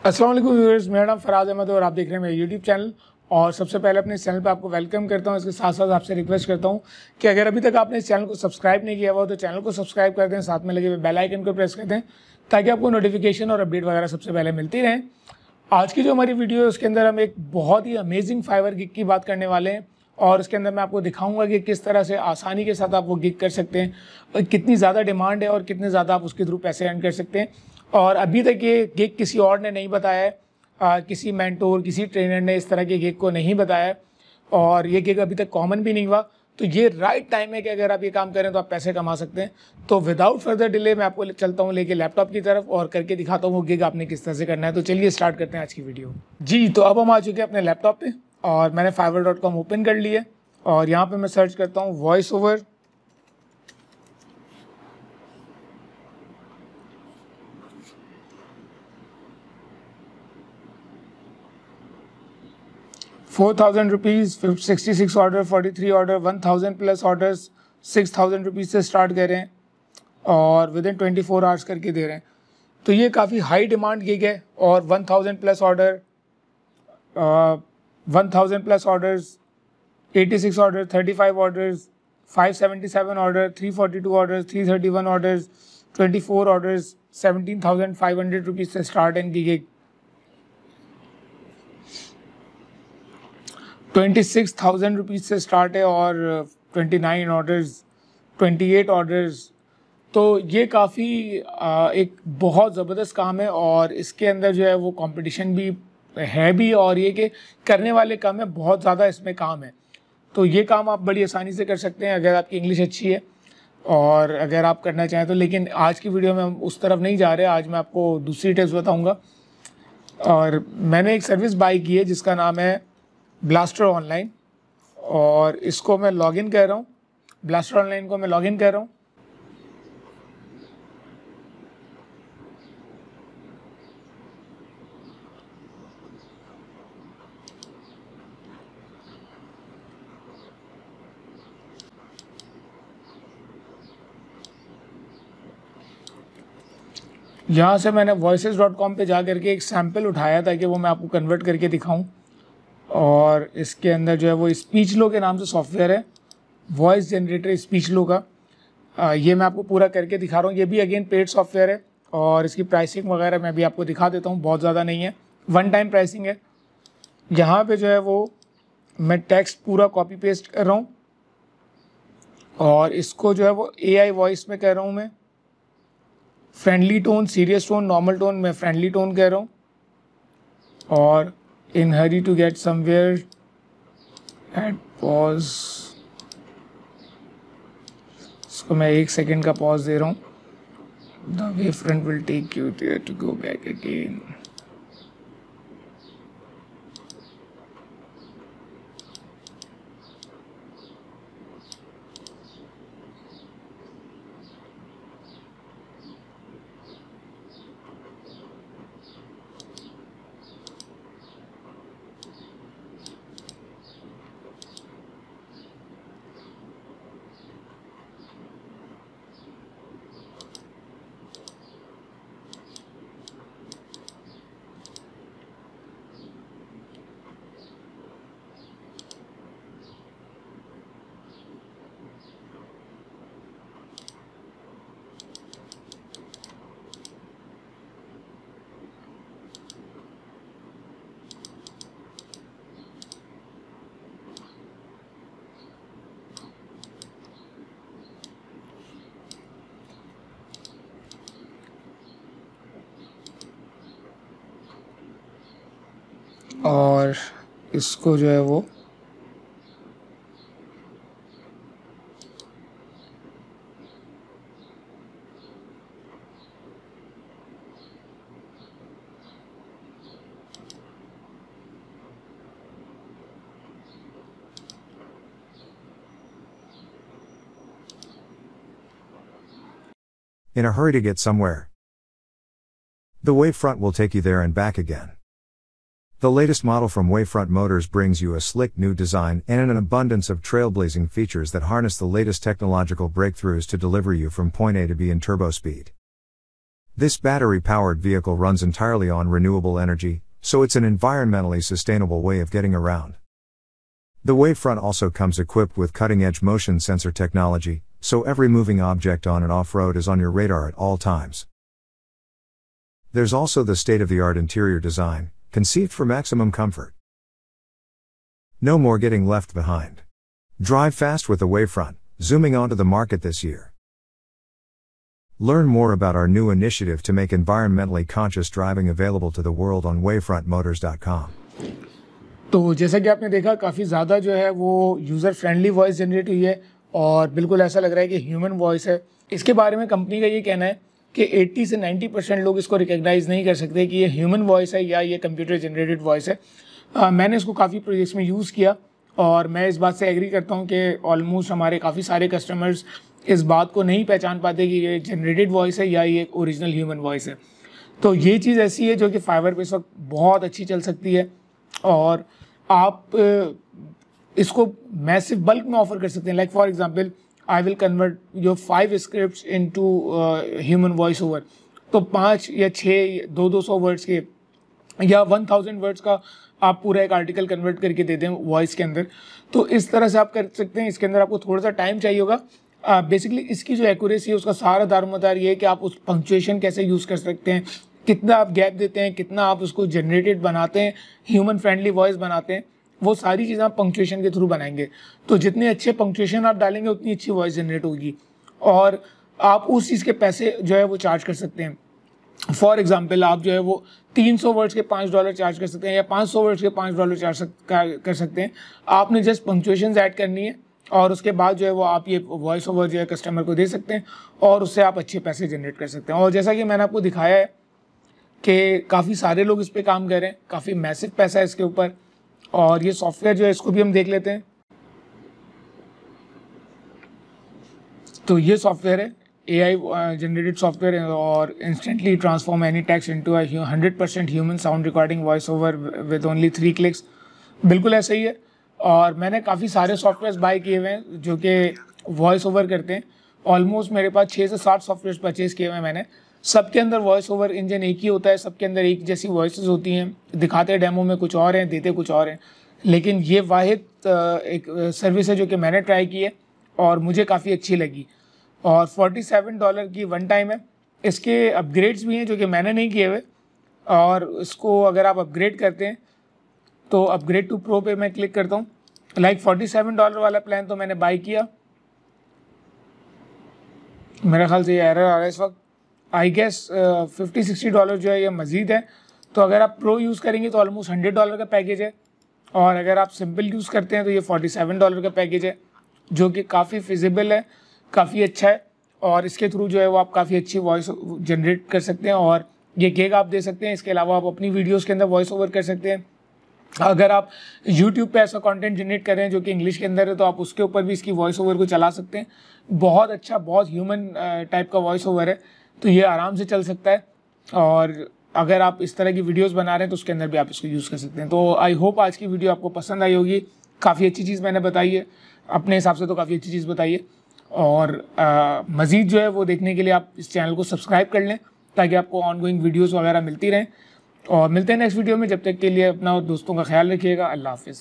अस्सलाम वालेकुम व्यूअर्स, मेरा नाम फराज अहमद और आप देख रहे हैं मेरा यूट्यूब चैनल। और सबसे पहले अपने इस चैनल पे आपको वेलकम करता हूं। इसके साथ साथ आपसे रिक्वेस्ट करता हूं कि अगर अभी तक आपने इस चैनल को सब्सक्राइब नहीं किया हुआ तो चैनल को सब्सक्राइब कर दें, साथ में लगे हुए बेल आइकन को प्रेस कर दें ताकि आपको नोटिफिकेशन और अपडेट वगैरह सबसे पहले मिलती रहें। आज की जो हमारी वीडियो है उसके अंदर हम एक बहुत ही अमेजिंग फाइवर गिग की बात करने वाले हैं और उसके अंदर मैं आपको दिखाऊंगा कि किस तरह से आसानी के साथ आप वो गिग कर सकते हैं और कितनी ज़्यादा डिमांड है और कितने ज़्यादा आप उसके थ्रू पैसे अर्न कर सकते हैं। और अभी तक ये गिग किसी और ने नहीं बताया है, किसी मेंटोर किसी ट्रेनर ने इस तरह के गिग को नहीं बताया और ये गिग अभी तक कॉमन भी नहीं हुआ। तो ये राइट टाइम है कि अगर आप ये काम करें तो आप पैसे कमा सकते हैं। तो विदाउट फर्दर डिले मैं आपको चलता हूँ लेके लैपटॉप की तरफ और करके दिखाता हूँ वो गिग आपने किस तरह से करना है। तो चलिए स्टार्ट करते हैं आज की वीडियो जी। तो अब हम आ चुके हैं अपने लैपटॉप पे और मैंने fiverr.com ओपन कर लिया और यहाँ पे मैं सर्च करता हूँ voice over. ₹4,000, 66 order, 43 order, 1,000 plus orders, 6,000 rupees से स्टार्ट कर रहे हैं और विद इन 24 आवर्स करके दे रहे हैं। तो ये काफ़ी हाई डिमांड गिग है और 1,000 plus order, 1,000 plus orders, 86 order, 35 orders, 577 order, 342 orders, 331 orders, 24 orders, 17,500 rupees से स्टार्ट है इनकी गिग। 26,000 रुपीज़ से स्टार्ट है और 29 ऑर्डर्स, 28 ऑर्डर्स। तो ये काफ़ी एक बहुत ज़बरदस्त काम है और इसके अंदर जो है वो कंपटीशन भी है भी और ये कि करने वाले कम है, बहुत ज़्यादा इसमें काम है। तो ये काम आप बड़ी आसानी से कर सकते हैं अगर आपकी इंग्लिश अच्छी है और अगर आप करना चाहें तो। लेकिन आज की वीडियो में हम उस तरफ नहीं जा रहे, आज मैं आपको दूसरी टिप्स बताऊँगा। और मैंने एक सर्विस बाई की है जिसका नाम है ब्लास्टर ऑनलाइन और इसको मैं लॉगिन कर रहा हूँ। ब्लास्टर ऑनलाइन को मैं लॉगिन कर रहा हूँ। यहाँ से मैंने voices.com पे जा करके एक सैम्पल उठाया ताकि वो मैं आपको कन्वर्ट करके दिखाऊं। और इसके अंदर जो है वो स्पीचलो के नाम से सॉफ्टवेयर है, वॉइस जनरेटर स्पीचलो का। ये मैं आपको पूरा करके दिखा रहा हूँ। ये भी अगेन पेड सॉफ्टवेयर है और इसकी प्राइसिंग वगैरह मैं भी आपको दिखा देता हूँ, बहुत ज़्यादा नहीं है, वन टाइम प्राइसिंग है। यहाँ पे जो है वो मैं टेक्स्ट पूरा कॉपी पेस्ट कर रहा हूँ और इसको जो है वो AI वॉइस में कह रहा हूँ मैं। Friendly tone, serious tone, normal tone, मैं फ्रेंडली टोन कह रहा हूँ। और in hurry to get somewhere at pause, इसको मैं 1 सेकेंड का पॉज दे रहा हूँ। The wave front will take you there to go back again. और इसको जो है वो In a hurry to get somewhere. The Wavefront will take you there and back again. The latest model from Wavefront Motors brings you a slick new design and an abundance of trailblazing features that harness the latest technological breakthroughs to deliver you from point A to B in turbo speed. This battery-powered vehicle runs entirely on renewable energy, so it's an environmentally sustainable way of getting around. The Wavefront also comes equipped with cutting-edge motion sensor technology, so every moving object on and off-road is on your radar at all times. There's also the state-of-the-art interior design, conceived for maximum comfort. No more getting left behind. Drive fast with the Wavefront, zooming onto the market this year. Learn more about our new initiative to make environmentally conscious driving available to the world on wavefrontmotors.com. तो जैसा कि आपने देखा काफ़ी ज़्यादा जो है वो यूज़र फ्रेंडली वॉइस जनरेट हुई है और बिल्कुल ऐसा लग रहा है कि ह्यूमन वॉइस है। इसके बारे में कंपनी का ये कहना है कि 80 से 90% लोग इसको रिकग्नाइज़ नहीं कर सकते कि ये ह्यूमन वॉइस है या ये कंप्यूटर जनरेटेड वॉइस है। मैंने इसको काफ़ी प्रोजेक्ट्स में यूज़ किया और मैं इस बात से एग्री करता हूँ कि ऑलमोस्ट हमारे काफ़ी सारे कस्टमर्स इस बात को नहीं पहचान पाते कि ये जनरेटेड वॉइस है या ये एक ओरिजिनल ह्यूमन वॉइस है। तो ये चीज़ ऐसी है जो कि फाइवर पे इस वक्त बहुत अच्छी चल सकती है और आप इसको मैसिव बल्क में ऑफर कर सकते हैं। Like for example I will convert your 5 scripts into human voice over. तो 5 या 6 200 वर्ड्स के या 1000 वर्ड्स का आप पूरा एक आर्टिकल कन्वर्ट करके दे दें वॉइस के अंदर। तो इस तरह से आप कर सकते हैं। इसके अंदर आपको थोड़ा सा टाइम चाहिए होगा। बेसिकली इसकी जो एक्यूरेसी है उसका सारा दारोमदार ये है कि आप उस पंक्चुएशन कैसे यूज़ कर सकते हैं, कितना आप गैप देते हैं, कितना आप उसको जनरेटेड बनाते हैं, ह्यूमन फ्रेंडली वॉइस बनाते हैं, वो सारी चीज़ें आप पंक्चुएशन के थ्रू बनाएंगे। तो जितने अच्छे पंक्चुएशन आप डालेंगे उतनी अच्छी वॉइस जनरेट होगी और आप उस चीज़ के पैसे जो है वो चार्ज कर सकते हैं। फॉर एग्जाम्पल आप जो है वो 300 वर्ड्स के $5 चार्ज कर सकते हैं या 500 वर्ड्स के $5 चार्ज कर सकते हैं। आपने जस्ट पंक्चुएशन ऐड करनी है और उसके बाद जो है वो आप ये वॉइस ओवर जो है कस्टमर को दे सकते हैं और उससे आप अच्छे पैसे जनरेट कर सकते हैं। और जैसा कि मैंने आपको दिखाया है कि काफ़ी सारे लोग इस पे काम कर रहे हैं, काफ़ी मैसिव पैसा है इसके ऊपर। और ये सॉफ्टवेयर जो है इसको भी हम देख लेते हैं। तो ये सॉफ्टवेयर है AI जनरेटेड सॉफ्टवेयर है और instantly transform any text into 100% human sound recording voice over with only 3 clicks. बिल्कुल ऐसा ही है। और मैंने काफ़ी सारे सॉफ्टवेयर्स बाय किए हुए हैं जो कि वॉइस ओवर करते हैं। ऑलमोस्ट मेरे पास 6 से 7 सॉफ्टवेयर परचेज़ किए हुए हैं मैंने। सबके अंदर वॉइस ओवर इंजन एक ही होता है, सबके अंदर एक जैसी वॉइसेस होती हैं। दिखाते डेमो में कुछ और हैं, देते कुछ और हैं। लेकिन ये वाहिद एक सर्विस है जो कि मैंने ट्राई की है और मुझे काफ़ी अच्छी लगी। और $47 की वन टाइम है। इसके अपग्रेड्स भी हैं जो कि मैंने नहीं किए हुए और इसको अगर आप अपग्रेड करते हैं तो अपग्रेड टू प्रो पे मैं क्लिक करता हूँ। लाइक $47 वाला प्लान तो मैंने बाई किया। मेरा ख्याल से ये एरर आ रहा है इस वक्त। आई गेस $50-60 जो है ये मज़ीद है। तो अगर आप प्रो यूज़ करेंगे तो ऑलमोस्ट $100 का पैकेज है और अगर आप सिंपल यूज़ करते हैं तो ये $47 का पैकेज है जो कि काफ़ी फिजिबल है, काफ़ी अच्छा है। और इसके थ्रू जो है वो आप काफ़ी अच्छी वॉइस जनरेट कर सकते हैं और ये गिग आप दे सकते हैं। इसके अलावा आप अपनी वीडियोज़ के अंदर वॉइस ओवर कर सकते हैं। अगर आप YouTube पे ऐसा कंटेंट जनरेट कर रहे हैं जो कि इंग्लिश के अंदर है तो आप उसके ऊपर भी इसकी वॉइस ओवर को चला सकते हैं। बहुत अच्छा, बहुत ह्यूमन टाइप का वॉइस ओवर है, तो ये आराम से चल सकता है। और अगर आप इस तरह की वीडियोस बना रहे हैं तो उसके अंदर भी आप इसको यूज़ कर सकते हैं। तो आई होप आज की वीडियो आपको पसंद आई होगी। काफ़ी अच्छी चीज़ मैंने बताई है, अपने हिसाब से तो काफ़ी अच्छी चीज़ बताई है। और मज़ीद जो है वो देखने के लिए आप इस चैनल को सब्सक्राइब कर लें ताकि आपको ऑनगोइंग वीडियोज़ वगैरह मिलती रहें। और मिलते हैं नेक्स्ट वीडियो में। जब तक के लिए अपना और दोस्तों का ख्याल रखिएगा। अल्लाह हाफिज़।